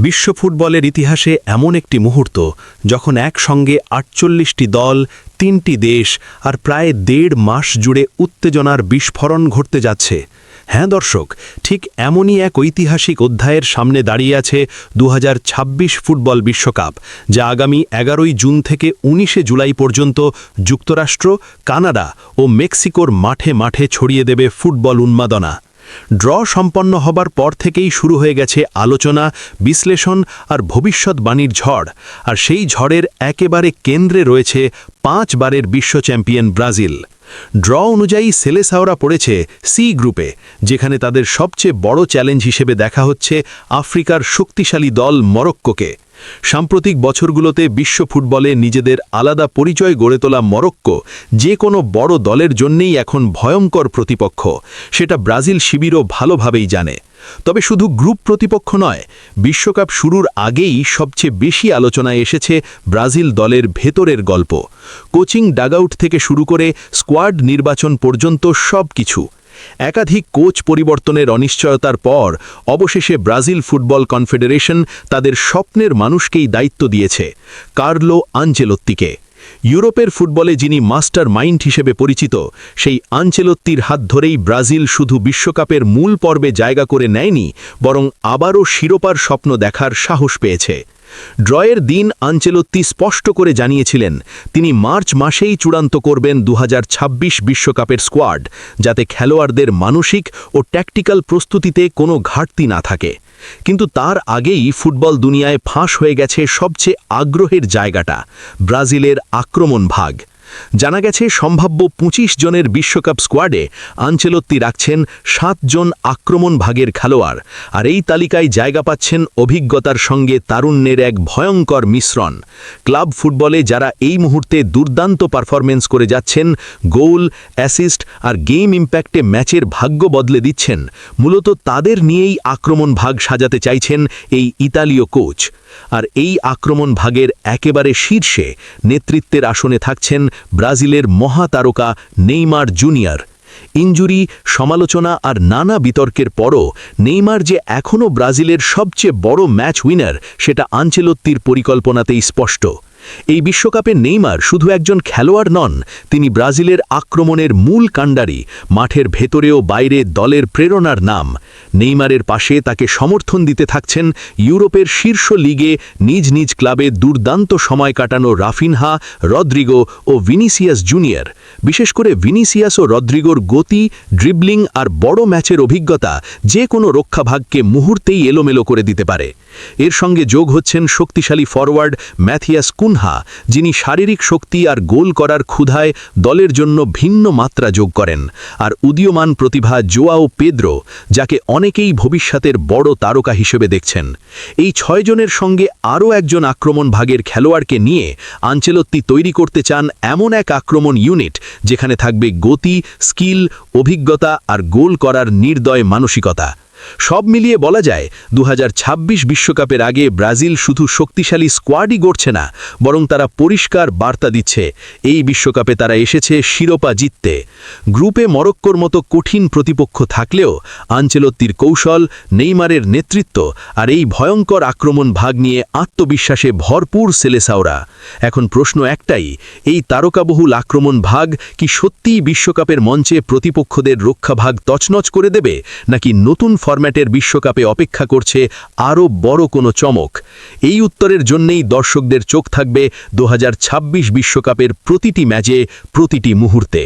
বিশ্ব ফুটবলের ইতিহাসে এমন একটি মুহূর্ত যখন একসঙ্গে ৪৮টি দল, ৩টি দেশ আর প্রায় ১.৫ মাস জুড়ে উত্তেজনার বিস্ফোরণ ঘটতে যাচ্ছে। হ্যাঁ দর্শক, ঠিক এমনই এক ঐতিহাসিক অধ্যায়ের সামনে দাঁড়িয়ে আছে ২০২৬ ফুটবল বিশ্বকাপ, যা আগামী ১১ জুন থেকে ১৯ জুলাই পর্যন্ত যুক্তরাষ্ট্র, কানাডা ও মেক্সিকোর মাঠে মাঠে ছড়িয়ে দেবে ফুটবল উন্মাদনা। ড্র সম্পন্ন হবার পর থেকেই শুরু হয়ে গেছে আলোচনা, বিশ্লেষণ আর ভবিষ্যৎবাণীর ঝড়। আর সেই ঝড়ের একেবারে কেন্দ্রে রয়েছে ৫ বারের বিশ্ব চ্যাম্পিয়ন ব্রাজিল। ড্র অনুযায়ী সেলেসাওরা পড়েছে সি গ্রুপে, যেখানে তাদের সবচেয়ে বড় চ্যালেঞ্জ হিসেবে দেখা হচ্ছে আফ্রিকার শক্তিশালী দল মরক্কোকে। সাম্প্রতিক বছরগুলোতে বিশ্ব ফুটবলে নিজেদের আলাদা পরিচয় গড়ে তোলা মরক্কো যে কোনো বড় দলের জন্যেই এখন ভয়ঙ্কর প্রতিপক্ষ, সেটা ব্রাজিল শিবিরও ভালোভাবেই জানে। তবে শুধু গ্রুপ প্রতিপক্ষ নয়, বিশ্বকাপ শুরুর আগেই সবচেয়ে বেশি আলোচনায় এসেছে ব্রাজিল দলের ভেতরের গল্প। কোচিং ডাগআউট থেকে শুরু করে স্কোয়াড নির্বাচন পর্যন্ত সব কিছু। একাধিক কোচ পরিবর্তনের অনিশ্চয়তার পর অবশেষে ব্রাজিল ফুটবল কনফেডারেশন তাদের স্বপ্নের মানুষকেই দায়িত্ব দিয়েছে, কার্লো আনচেলোত্তিকে। ইউরোপের ফুটবলে যিনি মাস্টার মাইন্ড হিসেবে পরিচিত, সেই আনচেলোত্তির হাত ধরেই ব্রাজিল শুধু বিশ্বকাপের মূল পর্বে জায়গা করে নেয়নি, বরং আবারও শিরোপার স্বপ্ন দেখার সাহস পেয়েছে। ড্রয়ের দিন আনচেলোত্তি স্পষ্ট করে জানিয়েছিলেন তিনি মার্চ মাসেই চূড়ান্ত করবেন ২০২৬ বিশ্বকাপের স্কোয়াড, যাতে খেলোয়াড়দের মানসিক ও ট্যাকটিক্যাল প্রস্তুতিতে কোনো ঘাটতি না থাকে। কিন্তু তার আগেই ফুটবল দুনিয়ায় ফাঁস হয়ে গেছে সবচেয়ে আগ্রহের জায়গাটা, ব্রাজিলের আক্রমণ ভাগ। জানা গেছে সম্ভাব্য ২৫ জনের বিশ্বকাপ স্কোয়াডে আনচেলোত্তি রাখছেন ৭ জন আক্রমণ ভাগের খেলোয়াড়, আর এই তালিকায় জায়গা পাচ্ছেন অভিজ্ঞতার সঙ্গে তারুণ্যের এক ভয়ঙ্কর মিশ্রণ। ক্লাব ফুটবলে যারা এই মুহূর্তে দুর্দান্ত পারফরমেন্স করে যাচ্ছেন, গোল, অ্যাসিস্ট আর গেম ইম্প্যাক্টে ম্যাচের ভাগ্য বদলে দিচ্ছেন, মূলত তাদের নিয়েই আক্রমণ ভাগ সাজাতে চাইছেন এই ইতালীয় কোচ। আর এই আক্রমণ ভাগের একেবারে শীর্ষে নেতৃত্বের আসনে থাকছেন ব্রাজিলের মহাতারকা নেইমার জুনিয়র। ইনজুরি, সমালোচনা আর নানা বিতর্কের পরও নেইমার যে এখনও ব্রাজিলের সবচেয়ে বড় ম্যাচ উইনার, সেটা আনচেলোত্তির পরিকল্পনাতেই স্পষ্ট। এই বিশ্বকাপে নেইমার শুধু একজন খেলোয়াড় নন, তিনি ব্রাজিলের আক্রমণের মূল কাণ্ডারি, মাঠের ভেতরে ও বাইরে দলের প্রেরণার নাম। নেইমারের পাশে তাকে সমর্থন দিতে থাকছেন ইউরোপের শীর্ষ লিগে নিজ নিজ ক্লাবে দুর্দান্ত সময় কাটানো রাফিনহা, রদ্রিগো ও ভিনিসিয়াস জুনিয়র। বিশেষ করে ভিনিসিয়াস ও রদ্রিগোর গতি, ড্রিবলিং আর বড় ম্যাচের অভিজ্ঞতা যে কোনো রক্ষাভাগকে মুহূর্তেই এলোমেলো করে দিতে পারে। এর সঙ্গে যোগ হচ্ছেন শক্তিশালী ফরওয়ার্ড ম্যাথিয়াস কুনহা, যিনি শারীরিক শক্তি আর গোল করার ক্ষুধায় দলের জন্য ভিন্ন মাত্রা যোগ করেন, আর উদীয়মান প্রতিভা জোয়াও পেদ্রো, যাকে অনেকেই ভবিষ্যতের বড় তারকা হিসেবে দেখছেন। এই ৬ জনের সঙ্গে আরও একজন আক্রমণ ভাগের খেলোয়াড়কে নিয়ে আনচেলোত্তি তৈরি করতে চান এমন এক আক্রমণ ইউনিট, যেখানে থাকবে গতি, স্কিল, অভিজ্ঞতা আর গোল করার নির্দয় মানসিকতা। সব মিলিয়ে বলা যায় ২০২৬ বিশ্বকাপের আগে ব্রাজিল শুধু শক্তিশালী স্কোয়াডই গড়ছে না, বরং তারা পরিষ্কার বার্তা দিচ্ছে এই বিশ্বকাপে তারা এসেছে শিরোপা জিততে। গ্রুপে মরক্কোর মতো কঠিন প্রতিপক্ষ থাকলেও আনচেলোত্তির কৌশল, নেইমারের নেতৃত্ব আর এই ভয়ঙ্কর আক্রমণ ভাগ নিয়ে আত্মবিশ্বাসে ভরপুর সেলেসাওরা। এখন প্রশ্ন একটাই, এই তারকাবহুল আক্রমণ ভাগ কি সত্যিই বিশ্বকাপের মঞ্চে প্রতিপক্ষদের রক্ষাভাগ তছনছ করে দেবে, নাকি নতুন ফরম্যাটের বিশ্বকাপে অপেক্ষা করছে আরও বড় কোনো চমক? এই উত্তরের জন্যেই দর্শকদের চোখ থাকবে ২০২৬ বিশ্বকাপের প্রতিটি ম্যাচে, প্রতিটি মুহূর্তে।